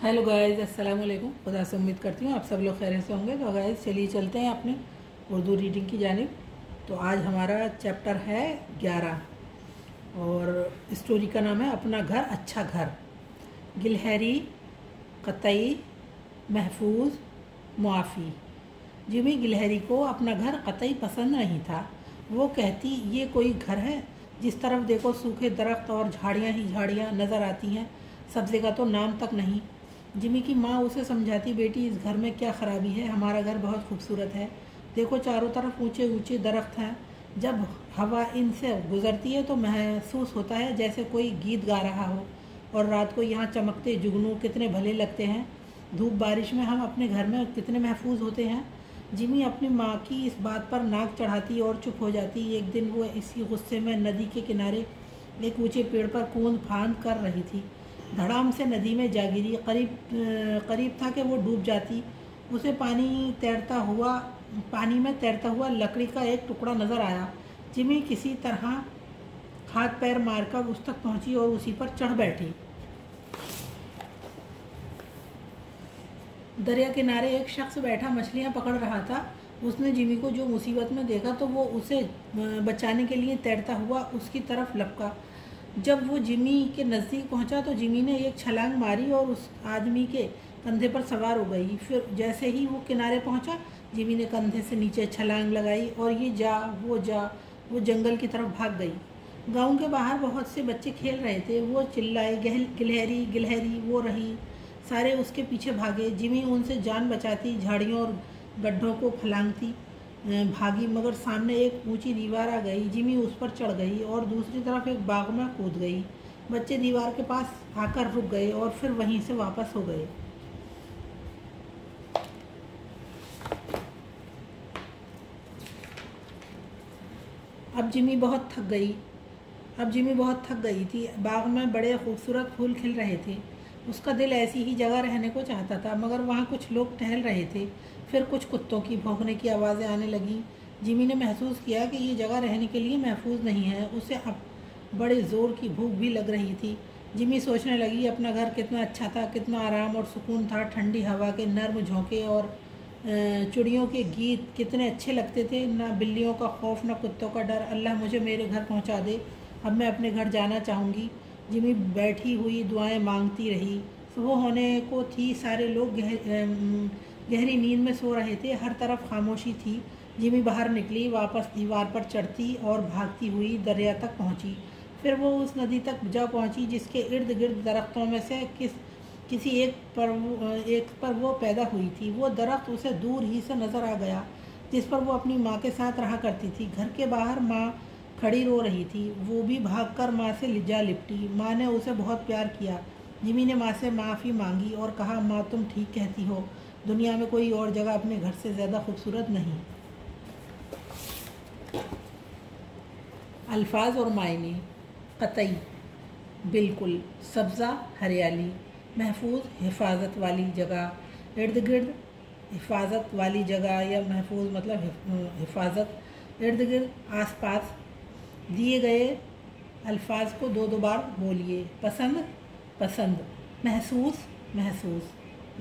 Hello guys, अस्सलाम वालेकुम। खुदा से उम्मीद करती हूँ आप सब लोग खैरियत से होंगे। तो गाइस चलिए चलते हैं अपने उर्दू रीडिंग की जानिब। तो आज हमारा चैप्टर है 11 और स्टोरी का नाम है अपना घर अच्छा घर। गिलहरी, कतई, महफूज, मुआफ़ी। जिमी गिलहरी को अपना घर कतई पसंद नहीं था। वो कहती, ये कोई घर है? जिस तरफ देखो सूखे दरख्त और झाड़ियाँ ही झाड़ियाँ नज़र आती हैं, सब्ज़े का तो नाम तक नहीं। जिमी की माँ उसे समझाती, बेटी इस घर में क्या ख़राबी है, हमारा घर बहुत खूबसूरत है। देखो चारों तरफ ऊंचे ऊंचे दरख्त हैं। जब हवा इनसे गुज़रती है तो महसूस होता है जैसे कोई गीत गा रहा हो। और रात को यहाँ चमकते जुगनू कितने भले लगते हैं। धूप बारिश में हम अपने घर में कितने महफूज होते हैं। जिमी अपनी माँ की इस बात पर नाक चढ़ाती और चुप हो जाती। एक दिन वो इसी गुस्से में नदी के किनारे एक ऊंचे पेड़ पर कूद फांद कर रही थी। धड़ाम से नदी में जा गिरी। करीब था कि वो डूब जाती। उसे पानी में तैरता हुआ लकड़ी का एक टुकड़ा नज़र आया। जिमी किसी तरह हाथ पैर मारकर उस तक पहुंची और उसी पर चढ़ बैठी। दरिया किनारे एक शख्स बैठा मछलियां पकड़ रहा था। उसने जिमी को जो मुसीबत में देखा तो वो उसे बचाने के लिए तैरता हुआ उसकी तरफ लपका। जब वो जिमी के नज़दीक पहुंचा तो जिमी ने एक छलांग मारी और उस आदमी के कंधे पर सवार हो गई। फिर जैसे ही वो किनारे पहुंचा, जिमी ने कंधे से नीचे छलांग लगाई और वो जंगल की तरफ भाग गई। गांव के बाहर बहुत से बच्चे खेल रहे थे। वो चिल्लाए, गिलहरी गिलहरी, वो रही। सारे उसके पीछे भागे। जिमी उनसे जान बचाती झाड़ियों और गड्ढों को फलांगती भागी, मगर सामने एक ऊंची दीवार आ गई। जिमी उस पर चढ़ गई और दूसरी तरफ एक बाग में कूद गई। बच्चे दीवार के पास आकर रुक गए और फिर वहीं से वापस हो गए। अब जिमी बहुत थक गई थी। बाग में बड़े खूबसूरत फूल खिल रहे थे। उसका दिल ऐसी ही जगह रहने को चाहता था, मगर वहाँ कुछ लोग टहल रहे थे। फिर कुछ कुत्तों की भौंकने की आवाज़ें आने लगीं। जिमी ने महसूस किया कि ये जगह रहने के लिए महफूज नहीं है। उसे अब बड़े ज़ोर की भूख भी लग रही थी। जिमी सोचने लगी, अपना घर कितना अच्छा था, कितना आराम और सुकून था। ठंडी हवा के नर्म झोंके और चिड़ियों के गीत कितने अच्छे लगते थे। ना बिल्लियों का खौफ, ना कुत्तों का डर। अल्लाह मुझे मेरे घर पहुंचा दे, अब मैं अपने घर जाना चाहूँगी। जिमी बैठी हुई दुआएं मांगती रही। सुबह होने को थी। सारे लोग गहरी नींद में सो रहे थे। हर तरफ खामोशी थी। जिमी बाहर निकली, वापस दीवार पर चढ़ती और भागती हुई दरिया तक पहुंची। फिर वो उस नदी तक जा पहुंची जिसके इर्द गिर्द दरख्तों में से किसी एक पर वो पैदा हुई थी। वो दरख्त उसे दूर ही से नज़र आ गया, जिस पर वो अपनी माँ के साथ रहा करती थी। घर के बाहर माँ खड़ी रो रही थी। वो भी भागकर माँ से जा लिपटी। माँ ने उसे बहुत प्यार किया। जिमी ने माँ से माफ़ी मांगी और कहा, माँ तुम ठीक कहती हो, दुनिया में कोई और जगह अपने घर से ज़्यादा खूबसूरत नहीं। अल्फाज और मायने। कतई बिल्कुल, सब्ज़ा हरियाली। महफूज हिफाजत वाली जगह। इर्द गिर्द हिफाजत वाली जगह या महफूज मतलब हिफाजत। इर्द गिर्द आसपास। दिए गए अल्फाज को दो दो बार बोलिए। पसंद पसंद, महसूस महसूस,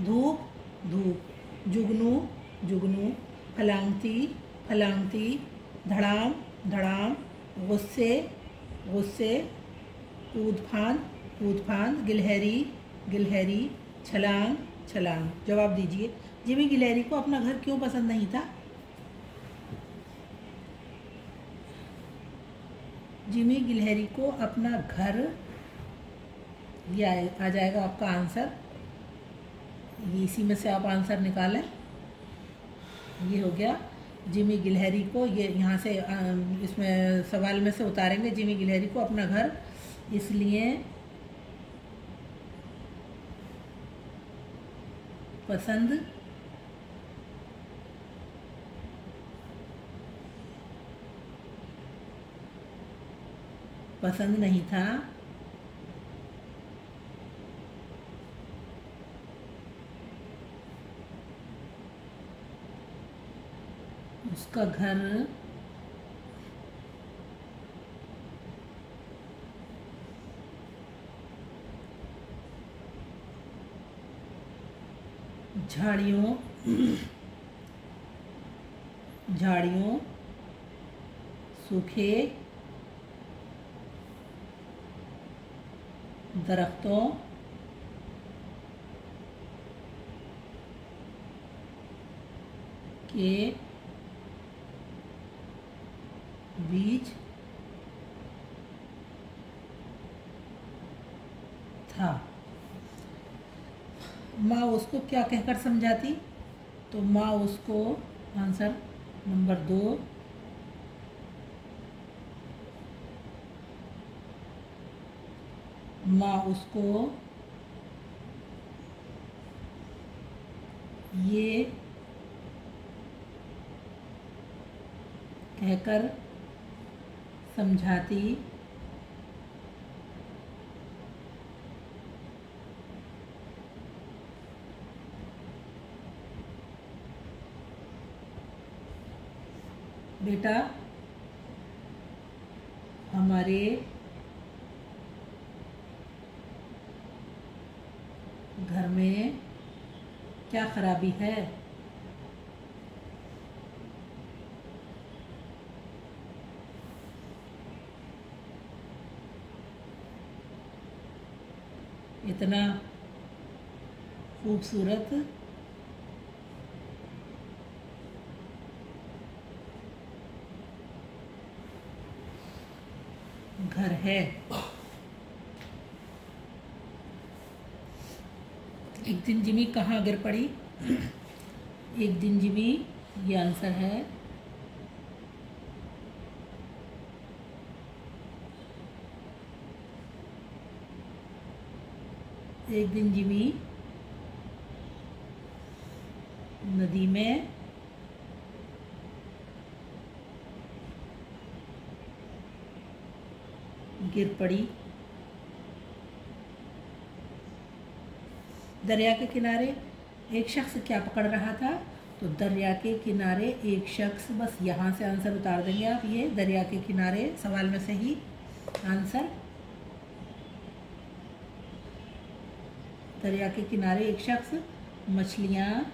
धूप धूप, जुगनू जुगनू, फलांगती फलांगती, धड़ाम धड़ाम, गुस्से गुस्से, कूद फांद, गिलहरी गिलहरी, छलांग छलांग। जवाब दीजिए, जिमी गिलहरी को अपना घर क्यों पसंद नहीं था? जिमी गिलहरी को अपना घर, ये आ जाएगा आपका आंसर। ये इसी में से आप आंसर निकालें। ये हो गया जिमी गिलहरी को। ये यहाँ से इसमें सवाल में से उतारेंगे। जिमी गिलहरी को अपना घर इसलिए पसंद नहीं था। उसका घर झाड़ियों झाड़ियों सूखे दरख्तों के बीच था। माँ उसको क्या कहकर समझाती? तो माँ उसको, आंसर नंबर 2, माँ उसको ये कहकर समझाती बेटा हमारे घर में क्या खराबी है? इतना खूबसूरत घर है। एक दिन जिमी कहाँ गिर पड़ी? एक दिन जिमी, ये आंसर है। एक दिन जिमी नदी में गिर पड़ी। दरिया के किनारे एक शख्स क्या पकड़ रहा था? तो दरिया के किनारे एक शख्स, बस यहाँ से आंसर उतार देंगे आप। ये दरिया के किनारे सवाल में से ही आंसर, दरिया के किनारे एक शख्स मछलियाँ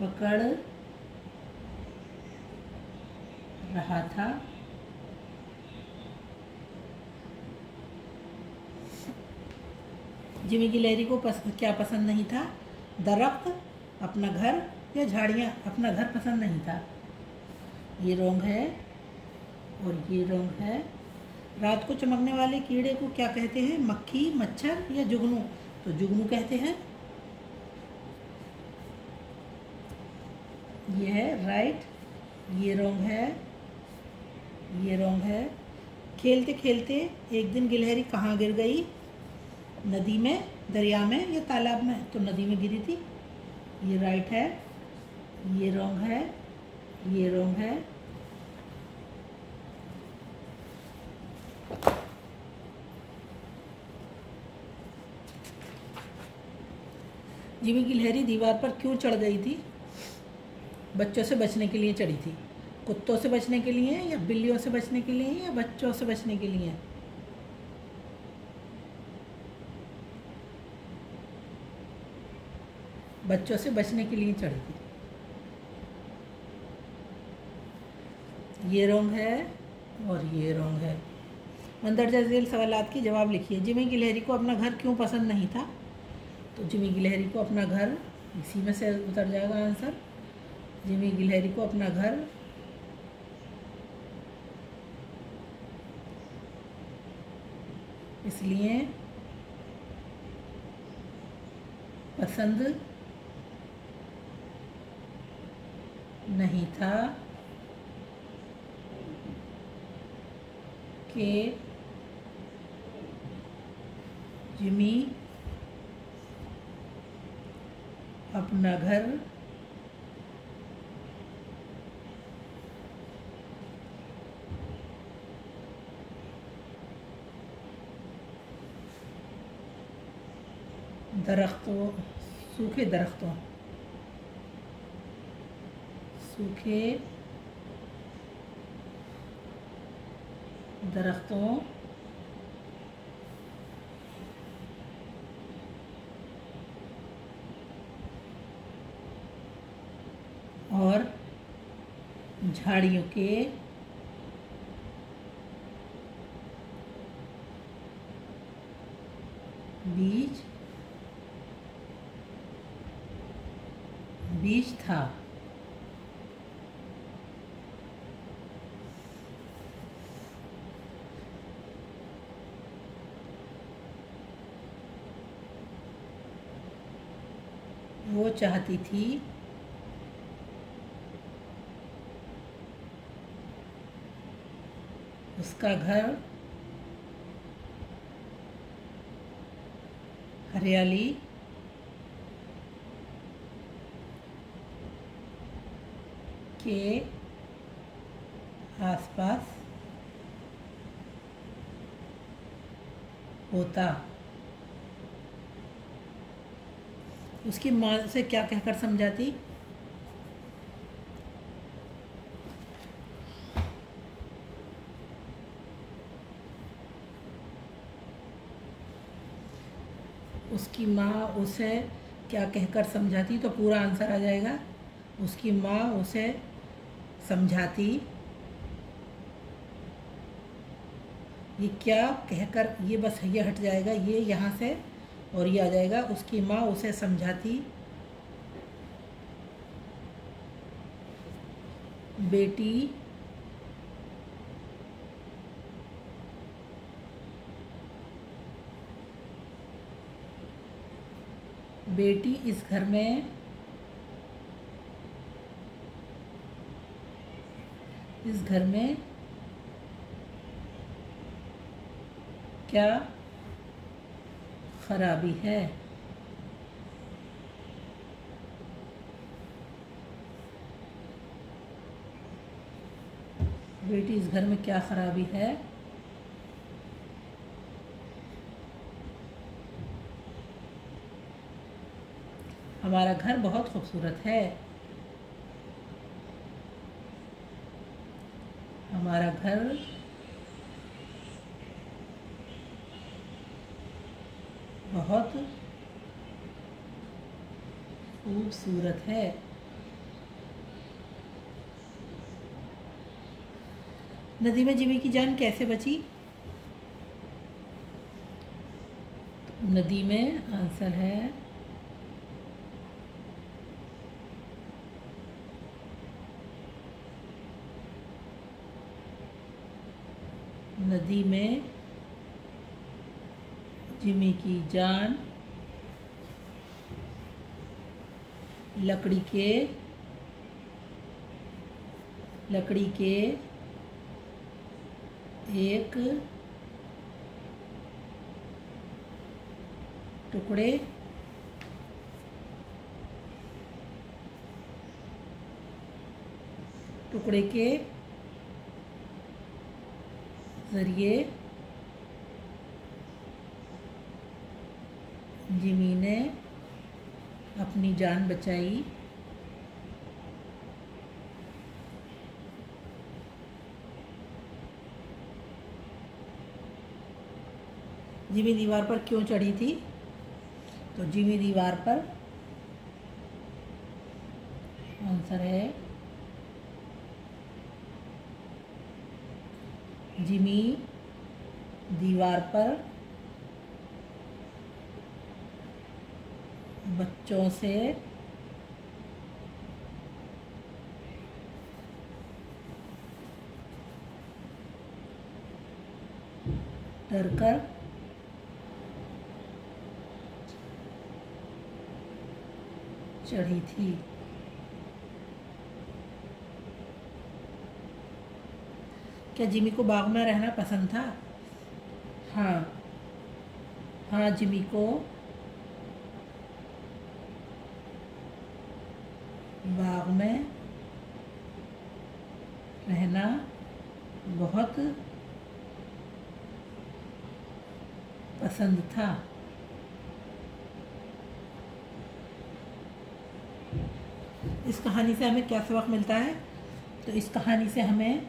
पकड़ रहा था। जिमी गिलहरी को क्या पसंद नहीं था? दरख्त, अपना घर या झाड़ियाँ? अपना घर पसंद नहीं था। ये रॉन्ग है और ये रॉन्ग है। रात को चमकने वाले कीड़े को क्या कहते हैं? मक्खी, मच्छर या जुगनू? तो जुगनू कहते हैं। ये है राइट, ये रॉन्ग है, ये रॉन्ग है। खेलते खेलते एक दिन गिलहरी कहाँ गिर गई? नदी में, दरिया में या तालाब में? तो नदी में गिरी थी। ये राइट है, ये रॉन्ग है, ये रॉन्ग है। जिमी गिलहरी दीवार पर क्यों चढ़ गई थी? बच्चों से बचने के लिए चढ़ी थी। कुत्तों से बचने के लिए या बिल्लियों से बचने के लिए या बच्चों से बचने के लिए? बच्चों से बचने के लिए चढ़ी थी। ये रॉन्ग है और ये रॉन्ग है। मंदरजा झेल सवालात की जवाब लिखिए। जिमी गिलहरी को अपना घर क्यों पसंद नहीं था? तो जिमी गिलहरी को अपना घर, इसी में से उतर जाएगा आंसर। जिमी गिलहरी को अपना घर इसलिए पसंद नहीं था कि जिमी अपना घर दरख्तों, सूखे दरख्तों, सूखे दरख्तों झाड़ियों के बीच बीज था। वो चाहती थी उसका घर हरियाली के आसपास होता। उसकी माँ से क्या कहकर समझाती? उसकी माँ उसे क्या कहकर समझाती? तो पूरा आंसर आ जाएगा। उसकी माँ उसे समझाती। ये क्या कहकर, ये बस ये हट जाएगा, ये यहाँ से और ये आ जाएगा। उसकी माँ उसे समझाती बेटी बेटी इस घर में क्या खराबी है? बेटी इस घर में क्या खराबी है? हमारा घर बहुत खूबसूरत है। हमारा घर बहुत खूबसूरत है। नदी में जिमी की जान कैसे बची? नदी में आंसर है नदी में जिमी की जान लकड़ी के एक टुकड़े के जरिए जिमी ने अपनी जान बचाई। जिमी दीवार पर क्यों चढ़ी थी? तो जिमी दीवार पर आंसर है जिमी दीवार पर बच्चों से डरकर चढ़ी थी। क्या जिमी को बाग में रहना पसंद था? हाँ, जिमी को बाग में रहना बहुत पसंद था। इस कहानी से हमें क्या सबक मिलता है? तो इस कहानी से हमें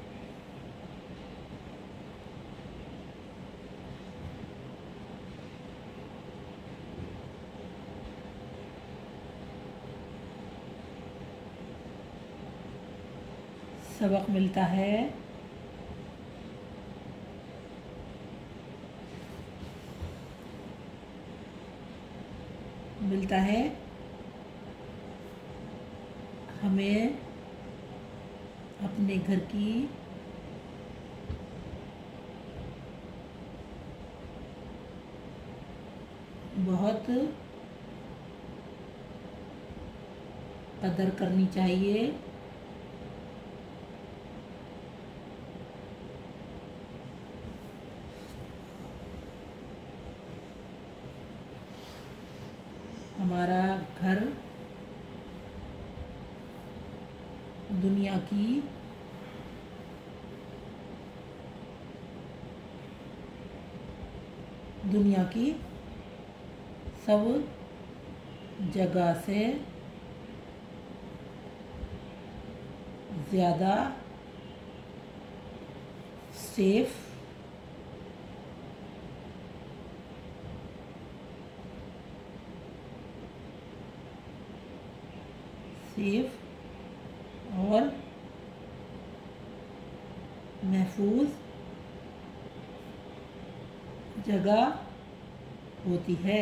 सबक मिलता है हमें अपने घर की बहुत कदर करनी चाहिए। हमारा घर दुनिया की सब जगह से ज़्यादा सेफ और महफूज जगह होती है।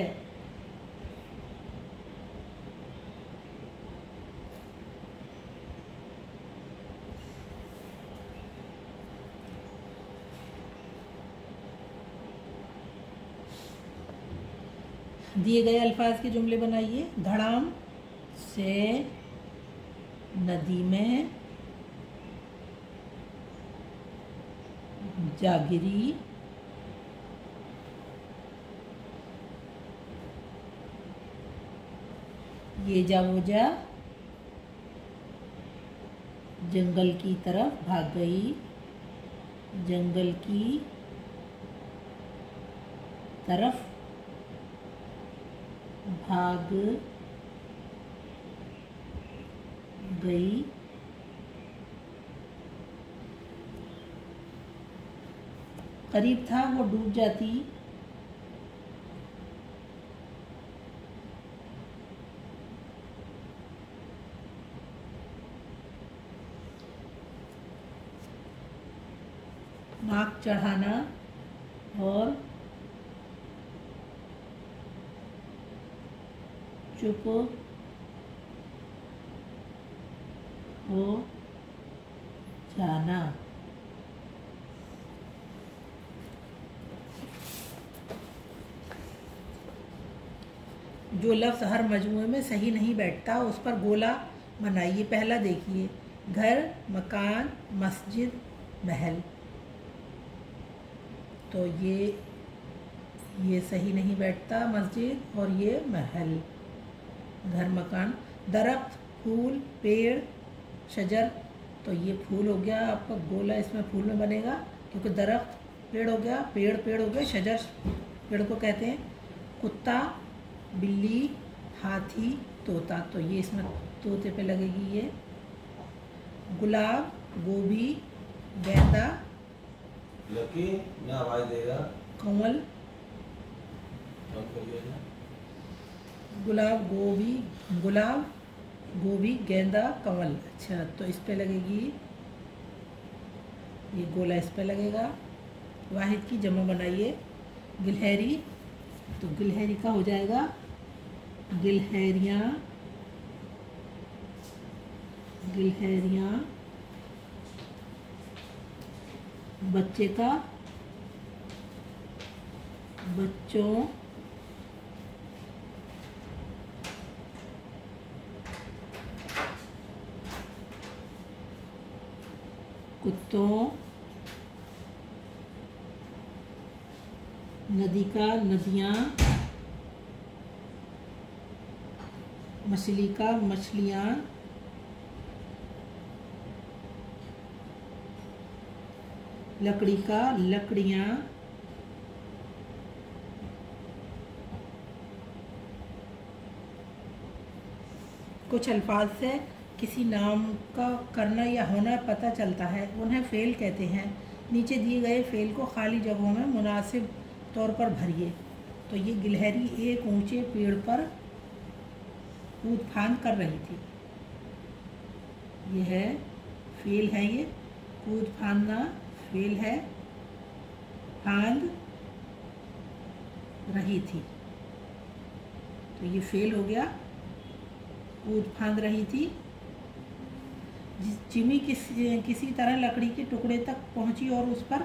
दिए गए अल्फाज के जुमले बनाइए। धड़ाम से नदी में जा गिरी, ये जा वो जा जंगल की तरफ भाग गई, जंगल की तरफ भाग गई। करीब था वो डूब जाती, नाक चढ़ाना और चुप हो जाना। जो लफ्ज़ हर मजमूए में सही नहीं बैठता उस पर गोला बनाइए। पहला देखिए, घर, मकान, मस्जिद, महल। तो ये सही नहीं बैठता, मस्जिद और ये महल। घर, मकान। दरख्त, फूल, पेड़, शजर। तो ये फूल हो गया, आपका गोला इसमें फूल में बनेगा क्योंकि दरख्त पेड़ हो गया, पेड़ हो गया, शजर पेड़ को कहते हैं। कुत्ता, बिल्ली, हाथी, तोता। तो ये इसमें तोते पे लगेगी ये। गुलाब, गोभी, गेंदा, लकी ना आवाज देगा, कमल। गुलाब, गोभी, गेंदा, कमल। अच्छा, तो इस पे लगेगी, ये गोला इस पे लगेगा। वाहिद की जमा बनाइए। गिलहरी, तो गिलहरी का हो जाएगा गिलहरियाँ, बच्चे का बच्चों, कुत्तों, नदी का नदियाँ, मछली का मछलियाँ, लकड़ी का लकड़ियाँ, कुछ अल्फाज से किसी नाम का करना या होना पता चलता है, उन्हें फ़ेल कहते हैं। नीचे दिए गए फ़ेल को खाली जगहों में मुनासिब तौर पर भरिए। तो ये गिलहरी एक ऊंचे पेड़ पर कूद फांद कर रही थी, ये है फेल है ये, कूद फांदना फेल है, फांद रही थी, तो ये फेल हो गया। कूद फांद रही थी। जिमी किसी तरह लकड़ी के टुकड़े तक पहुंची और उस पर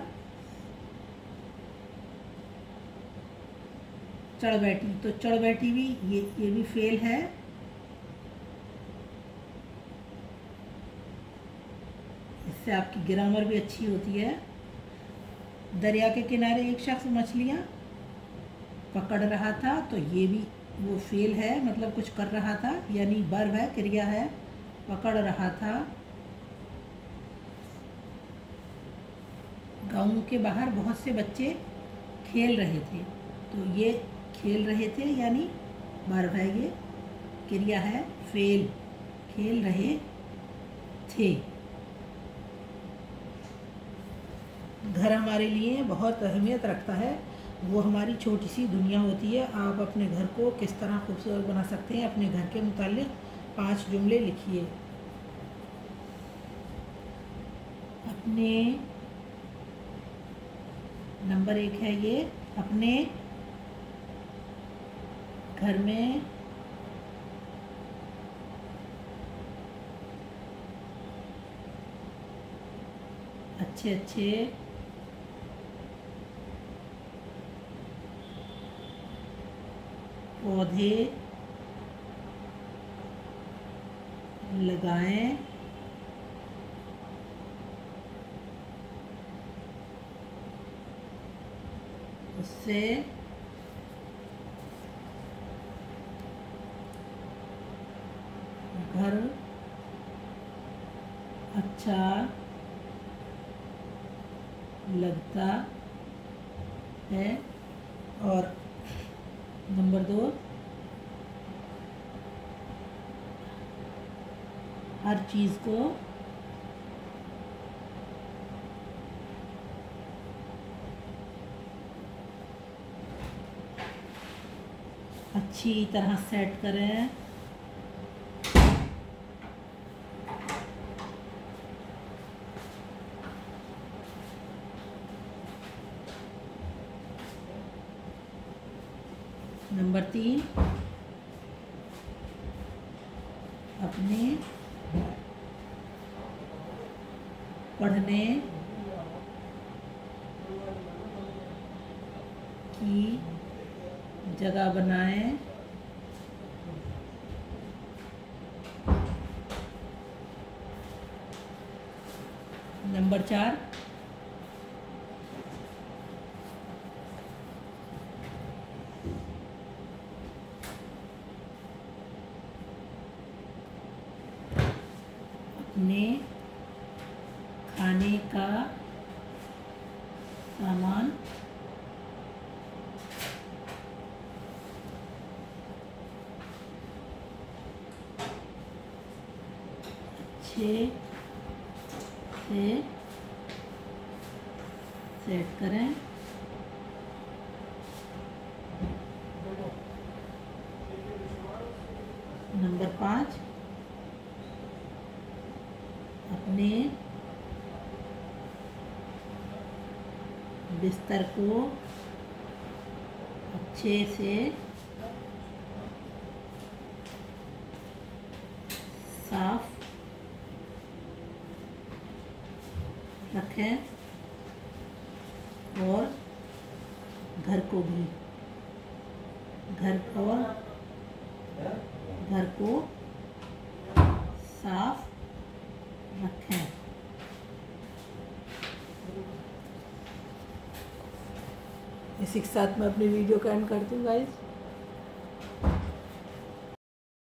चढ़ बैठी, तो चढ़ बैठी भी ये भी फेल है। इससे आपकी ग्रामर भी अच्छी होती है। दरिया के किनारे एक शख्स मछलियां पकड़ रहा था, तो ये भी वो फेल है, मतलब कुछ कर रहा था, यानी वर्ब है, क्रिया है, पकड़ रहा था। गांव के बाहर बहुत से बच्चे खेल रहे थे, तो ये खेल रहे थे यानी वर्ब है, ये क्रिया है, फेल, खेल रहे थे। घर हमारे लिए बहुत अहमियत रखता है, वो हमारी छोटी सी दुनिया होती है। आप अपने घर को किस तरह खूबसूरत बना सकते हैं, अपने घर के मुताल्लिक 5 जुमले लिखिए। अपने नंबर 1 है ये, अपने घर में अच्छे अच्छे पौधे लगाएं, उससे घर अच्छा लगता है। और नंबर 2, हर चीज़ को अच्छी तरह सेट करें। नंबर 3, अपने पढ़ने की जगह बनाएं। नंबर 4, अपने खाने का सामान अच्छे से सेट करें। नंबर 5, अपने बिस्तर को अच्छे से साफ रखें और घर को भी, घर को साफ रखें। इसी के साथ मैं अपनी वीडियो का एंड करती हूँ गाइस।